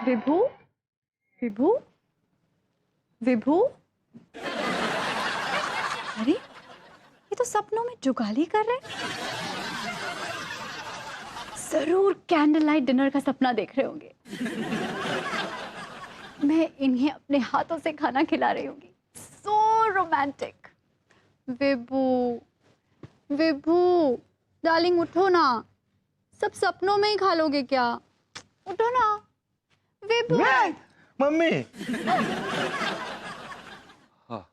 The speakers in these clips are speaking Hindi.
विभू, विभू, विभू। अरे ये तो सपनों में जुगाली कर रहे हैं। जरूर कैंडल लाइट डिनर का सपना देख रहे होंगे। मैं इन्हें अपने हाथों से खाना खिला रही होंगी। So romantic. विभू, विभू, डार्लिंग उठो ना। सब सपनों में ही खा लोगे क्या? उठो ना विभू। मम्मी। हाँ,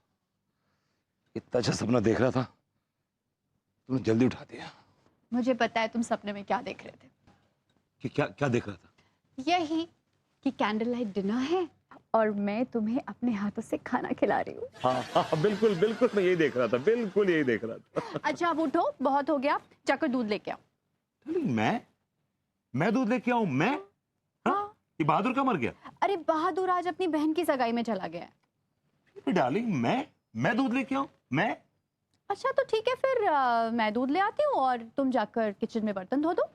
इतना अच्छा सपना देख रहा था, तुमने जल्दी उठा दिया। मुझे पता है तुम सपने में क्या देख रहे थे। कि क्या क्या देख रहा था? यही कि कैंडल लाइट डिनर है और मैं तुम्हें अपने हाथों से खाना खिला रही हूँ। हाँ हाँ, बिल्कुल बिल्कुल, मैं यही देख रहा था, बिल्कुल यही देख रहा था। अच्छा अब उठो, बहुत हो गया, जाकर दूध लेके आओ। मैं दूध लेके आऊं? मैं? हाँ? ये बहादुर कहाँ मर गया? अरे बहादुर आज अपनी बहन की सगाई में चला गया है। डार्लिंग, मैं दूध लेके आऊं? मैं? अच्छा तो ठीक है फिर मैं दूध ले आती हूँ और तुम जाकर किचन में बर्तन धो दो।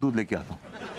दूध लेके आता हूँ।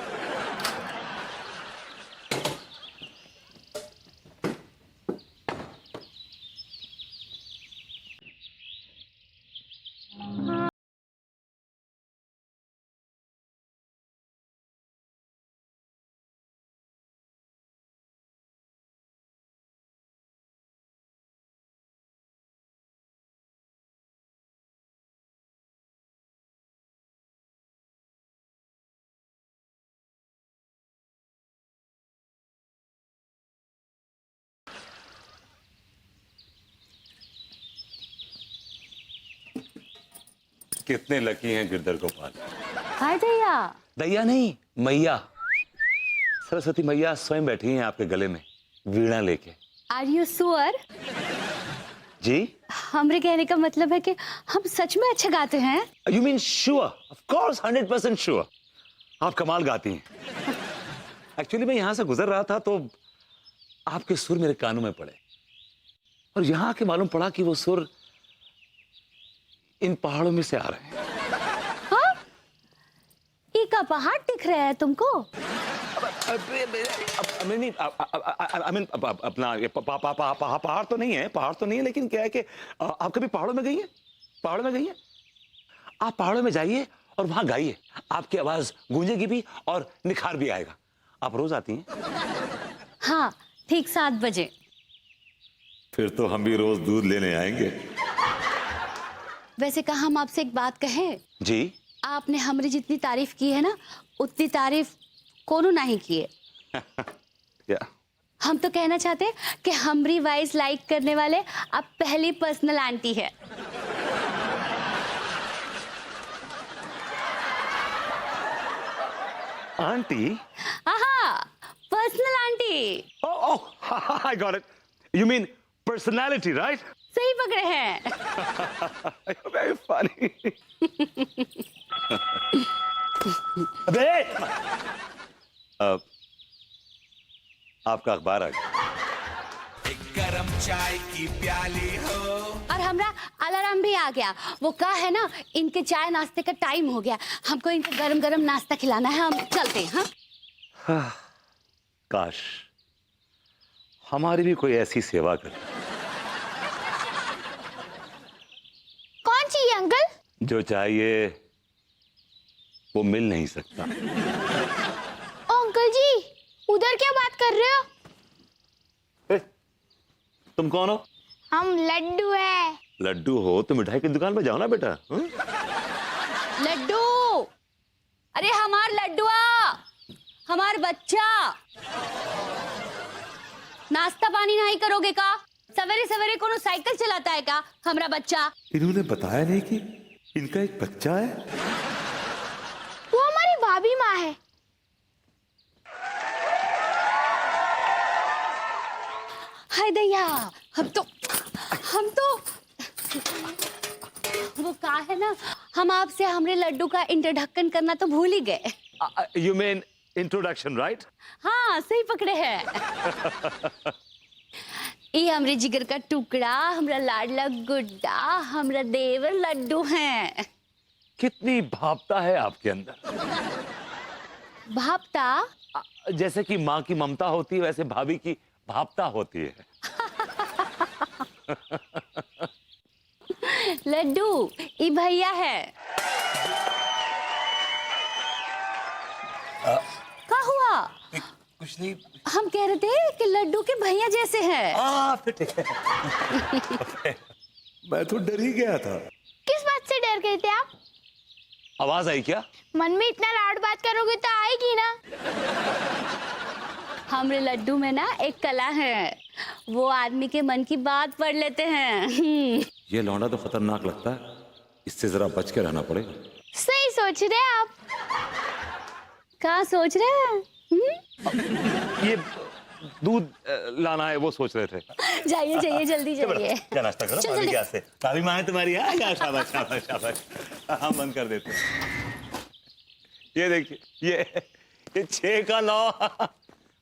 कितने लकी हैं गिरधर गोपाल। हाय दैया। दैया नहीं, मैया। सरस्वती मैया स्वयं बैठी हैं आपके गले में वीणा लेके। Are you sure? जी? हमरे कहने का मतलब है कि हम सच में अच्छा गाते हैं। You mean sure? Of course, 100% sure. आप कमाल गाती हैं। एक्चुअली मैं यहां से गुजर रहा था तो आपके सुर मेरे कानों में पड़े और यहां के मालूम पड़ा कि वो सुर इन पहाड़ों में से आ रहे हैं। हाँ? ये का पहाड़ दिख रहा है तुमको? अपना पहाड़ तो नहीं है, पहाड़ तो नहीं है, लेकिन क्या है कि आप कभी पहाड़ों में गई हैं? पहाड़ों में गई हैं? आप पहाड़ों में जाइए और वहां गाइए, आपकी आवाज गूंजेगी भी और निखार भी आएगा। आप रोज आती हैं? हाँ, ठीक 7 बजे। फिर तो हम भी रोज दूध लेने आएंगे। वैसे कहा हम आपसे एक बात कहें? जी? आपने हमारी जितनी तारीफ की है ना, उतनी तारीफ कोनो नहीं की है। या हम तो कहना चाहते हैं कि हमारी वॉइस लाइक करने वाले आप पहली पर्सनल आंटी है। आंटी? आहा, personal aunty. Oh, I got it. You mean personality, right? सही पकड़े हैं। Very funny. अबे! आपका अखबार आ गया। एक गरम चाय की प्याली हो। और हमरा अलार्म भी आ गया। वो कहा है ना, इनके चाय नाश्ते का टाइम हो गया, हमको इनको गरम गरम नाश्ता खिलाना है, हम चलते हैं। हाँ? काश हमारी भी कोई ऐसी सेवा करे। कौन चाहिए अंकल? जो चाहिए वो मिल नहीं सकता। ओ अंकल जी, उधर क्या बात कर रहे हो? तुम कौन हो? हम लड्डू है। लड्डू हो तो मिठाई की दुकान पे जाओ ना बेटा। लड्डू? अरे हमार लड्डुआ, हमार बच्चा। नाश्ता पानी नहीं करोगे का? सवेरे सवेरे कोनो साइकिल चलाता है का हमरा बच्चा? इन्होंने बताया नहीं कि इनका एक बच्चा है। वो हमारी भाभी माँ है। हाय दैया, हम तो वो कहा है ना, हम आपसे हमरे लड्डू का इंट्रोडक्शन करना तो भूल ही गए। You mean introduction, right? हाँ सही पकड़े हैं। ये हमरे जिगर का टुकड़ा, हमरा लाडला गुड्डा, हमरा देवर लड्डू हैं। कितनी भावता है आपके अंदर। भापता? जैसे कि माँ की ममता होती है वैसे भाभी की भावता होती है। लड्डू ये भैया है। क्या हुआ? कुछ नहीं। हम कह रहे थे कि लड्डू के भैया जैसे हैं। फिर ठीक है। मैं तो डर ही गया था। किस बात से डर गए थे आप? आवाज आई क्या? मन में इतना लाड बात करोगे तो आएगी ना। हमरे लड्डू में ना एक कला है, वो आदमी के मन की बात पढ़ लेते हैं। ये लौंडा तो खतरनाक लगता है, इससे जरा बच के रहना पड़ेगा। सही सोच रहे हैं आप। क्या सोच रहे हैं? ये दूध लाना है वो सोच रहे थे। जाइए जाइए जल्दी जाइए। क्या नाश्ता करो चल, भाभी चल। के हाथ से। भाभी माँ है तुम्हारी। क्या शाबाश शाबाश शाबाश। हाँ बंद कर देते। ये देखिए ये 6 का 9।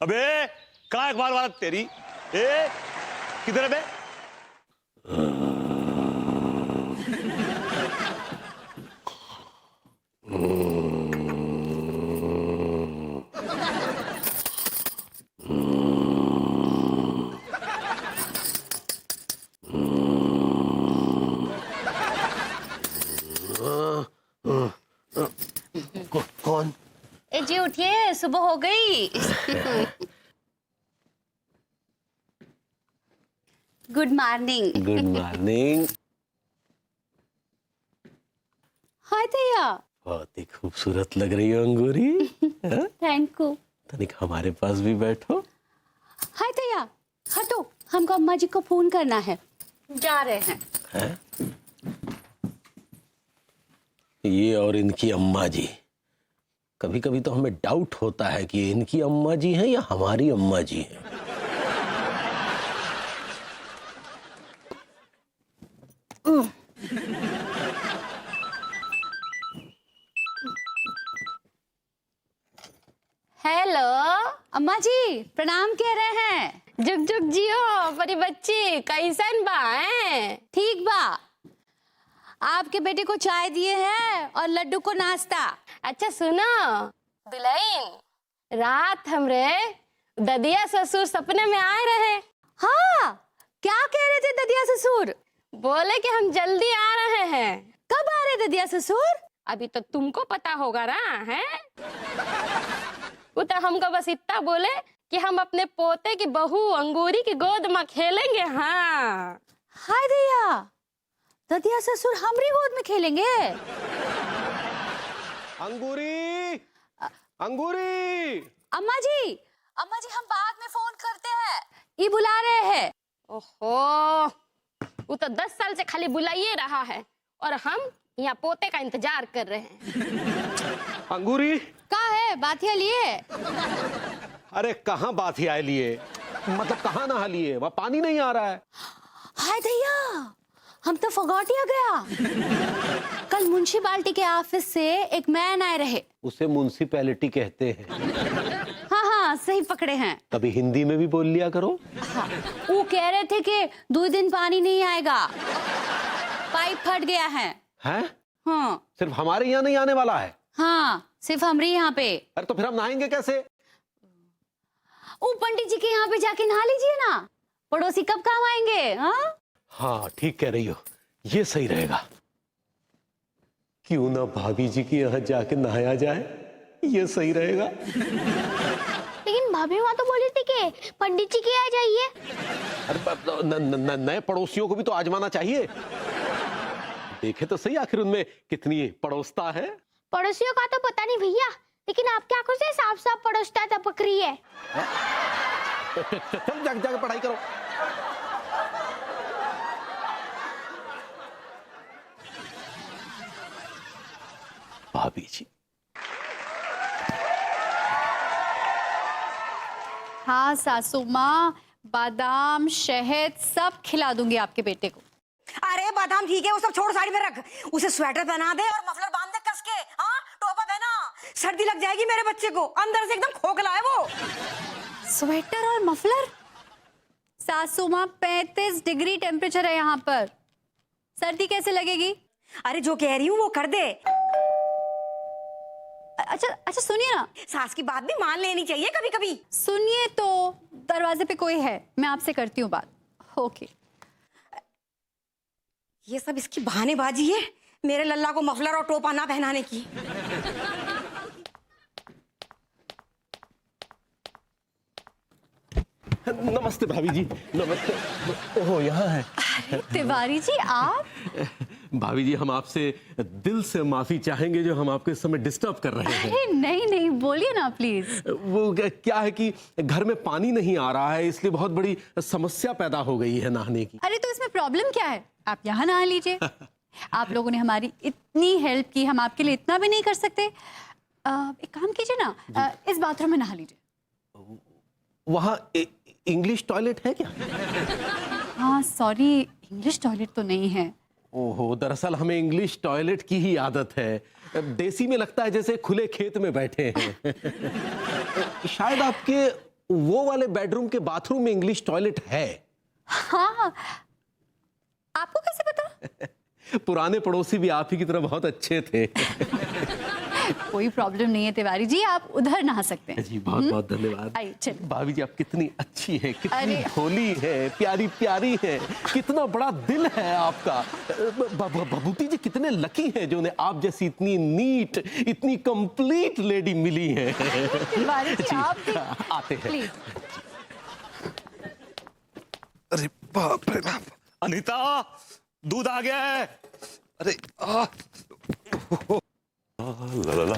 अबे कहाँ अखबार वाला तेरी? किधर है बे? कौन? ए जी उठिए, सुबह हो गई। Good morning. Good morning. Hi भैया। बहुत ही खूबसूरत लग रही हो अंगूरी। Thank you. तनिक हमारे पास भी बैठो। हाय भैया हटो, हमको अम्मा जी को फोन करना है, जा रहे हैं। हैं? ये और इनकी अम्मा जी, कभी कभी तो हमें डाउट होता है कि इनकी अम्मा जी हैं या हमारी अम्मा जी हैं। हेलो अम्मा जी, प्रणाम कह रहे हैं। जुग जुग जियो परी बच्ची, कैसन बा हैं? ठीक बा, आपके बेटे को चाय दिए हैं और लड्डू को नाश्ता। अच्छा सुनो दुल्हन, रात हमरे ददिया ससुर सपने में आए रहे। हाँ, क्या कह रहे थे ददिया ससुर? बोले कि हम जल्दी आ रहे हैं। कब आ रहे ददिया ससुर? अभी तो तुमको पता होगा ना, है? वो तो हमको बस इतना बोले कि हम अपने पोते की बहू अंगूरी की गोद में खेलेंगे। हाँ हाय ददिया, ददिया ससुर हमारी गोद में खेलेंगे? अंगूरी, अंगूरी। अम्मा जी हम बाद में फोन करते हैं, ये बुला रहे हैं। ओहो, वो तो 10 साल से खाली बुलाइए रहा है और हम यहाँ पोते का इंतजार कर रहे हैं। अंगूरी, का है बातिया लिए? अरे कहाँ बाथिया लिए? मतलब कहाँ नहा लिए? वहाँ पानी नहीं आ रहा है। हाय ददिया, हम तो फगोटिया गया। कल म्युनिसिपालिटी के ऑफिस से एक मैन आए रहे। उसे म्युनिसिपैलिटी कहते हैं। हाँ सही पकड़े हैं। कभी हिंदी में भी बोल लिया करो। हाँ, वो कह रहे थे कि 2 दिन पानी नहीं आएगा, पाइप फट गया है। हैं? हाँ सिर्फ हमारे यहाँ नहीं आने वाला है? हाँ, सिर्फ हमारे यहाँ पे। अरे तो फिर हम नहाएंगे कैसे? वो पंडित जी के यहाँ पे जाके नहा लीजिए ना, पड़ोसी कब काम आएंगे? हाँ हाँ ठीक कह रही हो, ये सही रहेगा। क्यों ना भाभी जी के यहाँ जाके नहाया जाए, ये सही रहेगा। लेकिन भाभी माँ तो बोली थी कि पंडित जी के यहाँ जाइए। अरे नए पड़ोसियों को भी तो आजमाना चाहिए। देखे तो सही आखिर उनमें कितनी पड़ोसता है। पड़ोसियों का तो पता नहीं भैया, लेकिन आपकी आंखों से साफ साफ पड़ोसता टपक रही है। चल जाके जाके पढ़ाई करो। भाभी जी, हाँ सासू माँ, बादाम शहद सब खिला दूंगी आपके बेटे को। अरे बादाम ठीक है, वो सब छोड़, साड़ी में रख। उसे स्वेटर पहना दे और मफलर बांध दे कस के। हाँ टोपा पहना, सर्दी लग जाएगी मेरे बच्चे को, अंदर से एकदम खोखला है वो। स्वेटर और मफलर? सासू माँ 35 डिग्री टेम्परेचर है यहाँ पर, सर्दी कैसे लगेगी? अरे जो कह रही हूँ वो कर दे। अच्छा अच्छा सुनिए ना, सास की बात भी मान लेनी चाहिए कभी कभी। सुनिए तो, दरवाजे पे कोई है, मैं आपसे करती हूँ बात। ओके। ये सब इसकी बहानेबाजी है, मेरे लल्ला को मफलर और टोपा ना पहनाने की। नमस्ते भाभी जी, नमस्ते। ओहो, यहाँ है। तिवारी जी आप? भाभी जी, हम आपसे दिल से माफी चाहेंगे जो हम आपको इस समय डिस्टर्ब कर रहे हैं। अरे नहीं नहीं, बोलिए ना प्लीज। वो क्या है कि घर में पानी नहीं आ रहा है, इसलिए बहुत बड़ी समस्या पैदा हो गई है नहाने की। अरे तो इसमें प्रॉब्लम क्या है, आप यहाँ नहा लीजिए। आप लोगों ने हमारी इतनी हेल्प की, हम आपके लिए इतना भी नहीं कर सकते। एक काम कीजिए ना, इस बाथरूम में नहा लीजिए। वहाँ इंग्लिश टॉयलेट है क्या? हाँ सॉरी, इंग्लिश टॉयलेट तो नहीं है। ओहो, दरअसल हमें इंग्लिश टॉयलेट की ही आदत है। देसी में लगता है जैसे खुले खेत में बैठे हैं। शायद आपके वो वाले बेडरूम के बाथरूम में इंग्लिश टॉयलेट है। हाँ, आपको कैसे पता? पुराने पड़ोसी भी आप ही की तरह बहुत अच्छे थे। कोई प्रॉब्लम नहीं है तिवारी जी, आप उधर नहा सकते हैं। जी बहुत बहुत धन्यवाद। आइए चलिए। भाभी जी, आप कितनी अच्छी है, कितनी अरे। भोली है, प्यारी प्यारी है, कितना बड़ा दिल है आपका। बबूती जी कितने लकी हैं जो उन्हें आप जैसी इतनी नीट, इतनी कंप्लीट लेडी मिली है। तिवारी जी आप भी आते हैं। प्लीज। अरे बाप रे बाप, अनीता दूध आ गया है। अरे ला ला ला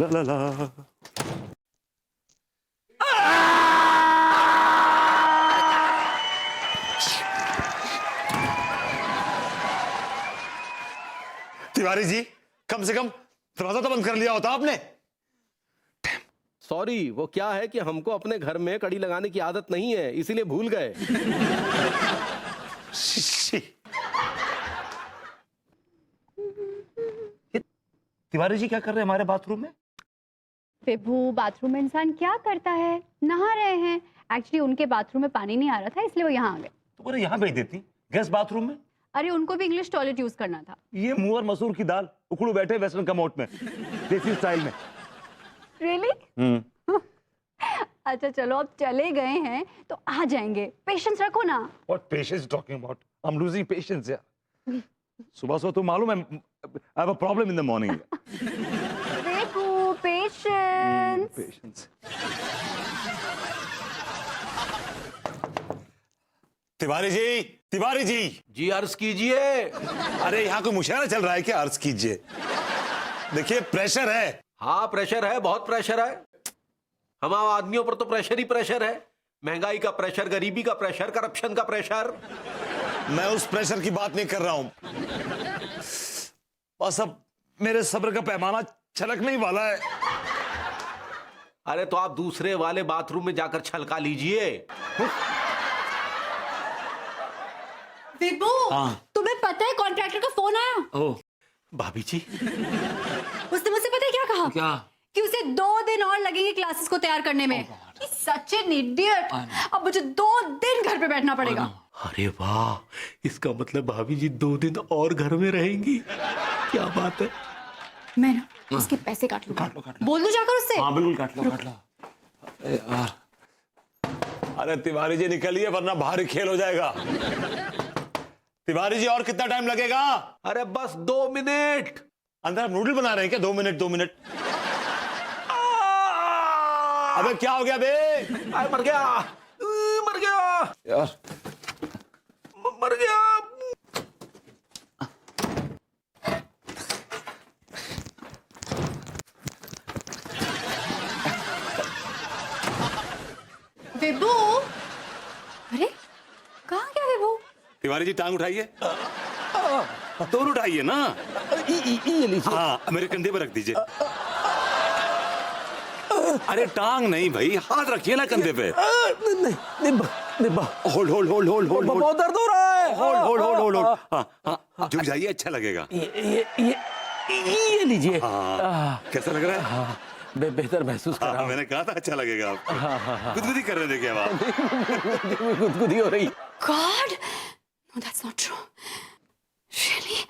ला ला ला। तिवारी जी, कम से कम दरवाजा तो बंद कर लिया होता आपने। सॉरी, वो क्या है कि हमको अपने घर में कड़ी लगाने की आदत नहीं है, इसीलिए भूल गए। शी। तिवारी जी क्या कर रहे हैं हमारे बाथरूम में? विभू, बाथरूम में इंसान क्या करता है, नहा रहे हैं। एक्चुअली उनके बाथरूम में पानी नहीं आ रहा था, इसलिए वो यहाँ आ गए। तो बोले यहाँ भेज देती गेस्ट बाथरूम में। अरे उनको भी इंग्लिश टॉयलेट यूज करना था। ये मुंह और मसूर की दाल उखड़ू बैठे वेस्टर्न कमोट में, देसी स्टाइल में। रियली? अच्छा चलो, अब चले गए हैं तो आ जाएंगे, पेशेंस रखो ना। What patience talking about? I'm losing patience यार। सुबह सुबह तो मालूम है, I have a problem in the morning. Vibhu, patience. Patience. Tiwari ji, Tiwari ji. जी अर्ज कीजिए। अरे यहाँ कोई मुशायरा चल रहा है क्या? अर्ज कीजिए। देखिए प्रेशर है। हाँ प्रेशर है, बहुत प्रेशर है। हम आम आदमियों पर तो प्रेशर ही प्रेशर है। महंगाई का प्रेशर, गरीबी का प्रेशर, करप्शन का प्रेशर। मैं उस प्रेशर की बात नहीं कर रहा हूं, बस अब मेरे सब्र का पैमाना छलकने ही वाला है। अरे तो आप दूसरे वाले बाथरूम में जाकर छलका लीजिए। विभू, तुम्हें पता है कॉन्ट्रैक्टर का फोन आया? ओह भाभी जी, उसने मुझसे पता है क्या कहा? क्या? कि उसे 2 दिन और लगेंगे क्लासेस को तैयार करने में। Such an idiot. अब मुझे 2 दिन घर पे बैठना पड़ेगा। अरे वाह, इसका मतलब भाभी जी 2 दिन और घर में रहेंगी। क्या बात है। मैं ना उसके पैसे काट लूं। बोल दो जाकर उससे। हाँ बिल्कुल, काट लो काट लो। अरे यार, अरे तिवारी जी निकलिए वरना भारी खेल हो जाएगा। तिवारी जी और कितना टाइम लगेगा? अरे बस 2 मिनट। अंदर आप नूडल बना रहे हैं क्या? 2 मिनट 2 मिनट। अबे क्या हो गया बे? अरे मर गया, मर गया यार मर गया। विभू, अरे कहाँ गया विभू? तिवारी जी टांग उठाइए। दोनों उठाइए ना। ये लीजिए। हाँ मेरे कंधे पर रख दीजिए। अरे टांग नहीं भाई, हाथ रखिए ना कंधे पे। Hold hold hold hold hold बहुत दर्द हो रहा है। Hold hold hold hold hold. हाँ हाँ झुक जाइए, अच्छा लगेगा। ये लीजिए। कैसा लग रहा है? हाँ, बेहतर महसूस कर रहा हूँ। मैंने कहा था अच्छा लगेगा आपको। गुदगुदी कर रहे थे क्या आप? गुदगुदी हो रही। God, no, that's not true. Really?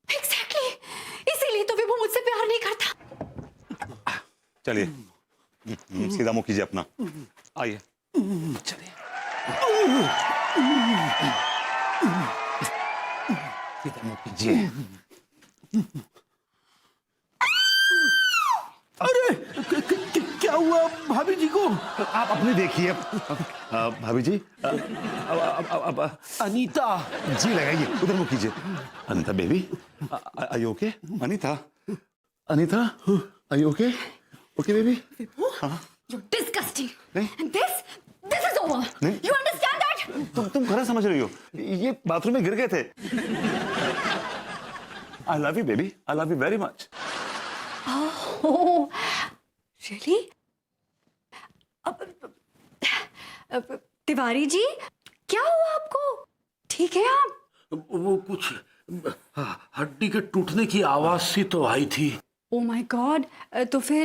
Exactly. इसीलिए तो विभू मुझसे प्यार नहीं करता। चलिए सीधा मुंह कीजिए अपना, आइए चलिए। सीधा मुंह कीजिए। अरे क्या हुआ भाभी जी को? आप अपने देखिए। भाभी जी अब अनीता जी लगाइए, उधर मुंह कीजिए। Anita baby, are you okay? Anita, Anita are you okay? Okay baby? You're disgusting. नहीं। And this is over. नहीं। You understand that? तुम गलत समझ रही हो, ये बाथरूम में गिर गए थे। I love you baby, I love you very much. Oh, really? अब तिवारी जी, क्या हुआ आपको? ठीक है आप? वो कुछ हड्डी के टूटने की आवाज सी तो आई थी। Oh my God, तो फिर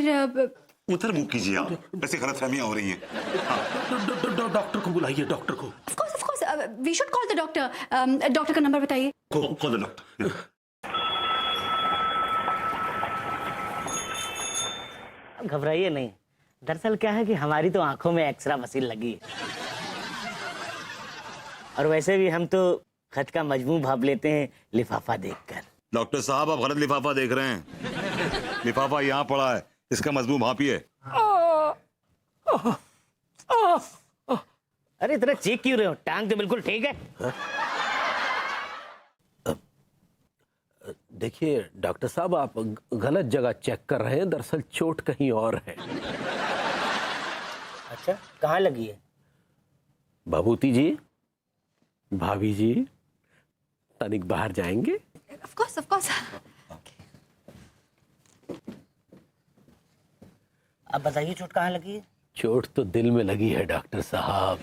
उधर मुंह कीजिए आप, वैसे गलतफहमियां हो रही हैं। डॉक्टर को बुलाइए, डॉक्टर को। Of course, we should call the doctor. Doctor का नंबर बताइए। Call the doctor. घबराइए नहीं, दरअसल क्या है कि हमारी तो आंखों में एक्सरा मशीन लगी है, और वैसे भी हम तो खत का मजमू भाप लेते हैं लिफाफा देखकर। डॉक्टर साहब आप गलत लिफाफा देख रहे हैं। लिफाफा यहाँ पड़ा है, इसका मजमू भापिए। अरे इतना चेक क्यों रहे हो? टांग तो बिल्कुल ठीक है। देखिए डॉक्टर साहब, आप गलत जगह चेक कर रहे हैं, दरअसल चोट कहीं और है। अच्छा, कहाँ लगी है? बाबूती जी, भाभी जी, तनिक बाहर जाएंगे? Of course. अब बताइए चोट कहाँ लगी है? चोट तो दिल में लगी है डॉक्टर साहब,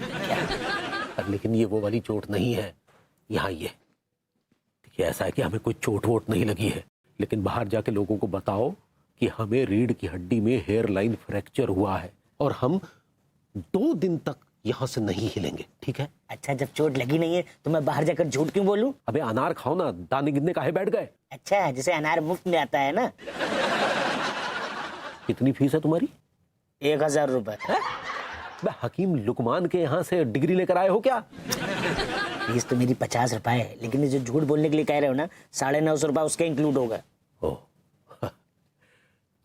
लेकिन ये वो वाली चोट नहीं है। यहाँ ये देखिए, ऐसा है कि हमें कोई चोट वोट नहीं लगी है, लेकिन बाहर जाके लोगों को बताओ कि हमें रीढ़ की हड्डी में हेयर लाइन फ्रैक्चर हुआ है और हम 2 दिन तक यहाँ से नहीं हिलेंगे, ठीक है? अच्छा, जब चोट लगी नहीं है तो मैं बाहर जाकर झूठ क्यों बोलूं? अबे अनार खाओ ना, दाने गिरने काहे बैठ गए? अच्छा, जैसे अनार मुफ्त में आता है ना। कितनी फीस है तुम्हारी? 1000 रुपए। हकीम लुकमान के यहाँ से डिग्री लेकर आए हो क्या? फीस तो मेरी 50 रुपए है, लेकिन ये जो झूठ बोलने के लिए कह रहे हो ना, 950 रुपए उसका इंक्लूड होगा। ओह,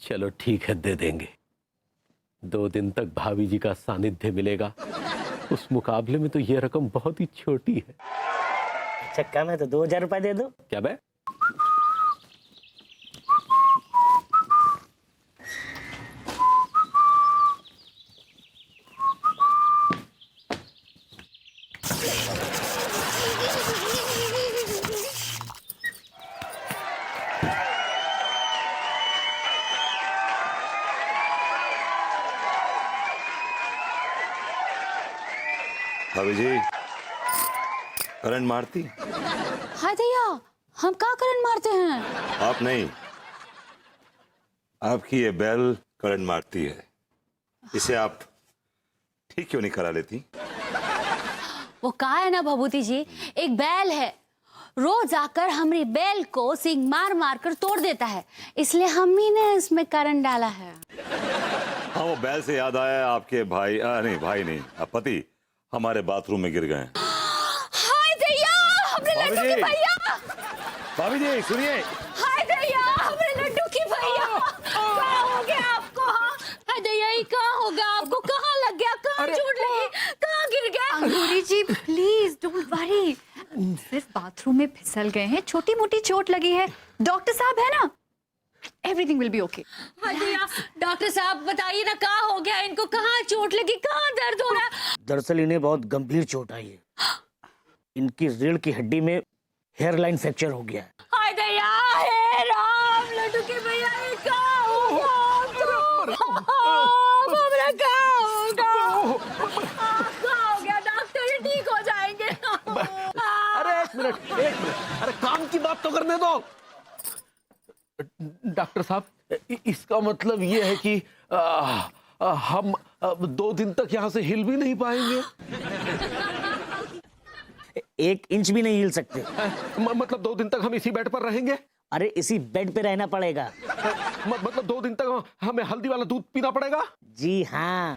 चलो ठीक है, दे देंगे। 2 दिन तक भाभी जी का सानिध्य मिलेगा। उस मुकाबले में तो ये रकम बहुत ही छोटी है। अच्छा, कम है तो 2000 रुपए दे दो। क्या बे? भाभी जी, करंट मारती? हाय दैया, हम कहाँ करंट मारते हैं? आप नहीं, आपकी ये बेल करंट मारती है। इसे आप ठीक क्यों नहीं करा लेती? वो कहा है ना भभूति जी, एक बैल है, रोज आकर हमारी बैल को सींग मार मार कर तोड़ देता है, इसलिए हम ही ने इसमें करंट डाला है। हाँ, वो बैल से याद आया, आपके भाई नहीं भाई नहीं, आप पति हमारे बाथरूम में गिर गए। हाय दैया, हमरे लड्डू की भैया। भाभी जी सुनिए। हाय दैया, हमरे लड्डू की भैया। क्या हो गया आपको? हाँ? हाय दैया, ये कहाँ होगा आपको? कहाँ लग गया? कहाँ चोट लगी? कहाँ गिर गया? अंगूरी जी प्लीज डोंट वरी, सिर्फ बाथरूम में फिसल गए हैं, छोटी मोटी चोट लगी है। डॉक्टर साहब है ना, एवरीथिंग विल बी ओके। हाय दैया, डॉक्टर साहब बताइए ना, कहाँ हो गया इनको? कहाँ चोट लगी? कहाँ दर्द हो रहा है? दरअसल इन्हें बहुत गंभीर चोट आई है। इनकी रीढ़ की हड्डी में हेयर लाइन फ्रैक्चर हो गया है। हाय दैया, हे राम, लड्डू के भैया, ये कहाँ हो गया? हमरा कहाँ हो गया? डॉक्टर, ये ठीक हो जाएंगे। अरे एक मिनट, अरे काम की बात तो करने दो। डॉक्टर साहब, इसका मतलब ये है कि हम 2 दिन तक यहाँ से हिल भी नहीं पाएंगे। 1 इंच भी नहीं हिल सकते। मतलब 2 दिन तक हम इसी बेड पर रहेंगे? अरे इसी बेड पे रहना पड़ेगा। मतलब 2 दिन तक हमें हल्दी वाला दूध पीना पड़ेगा? जी हाँ।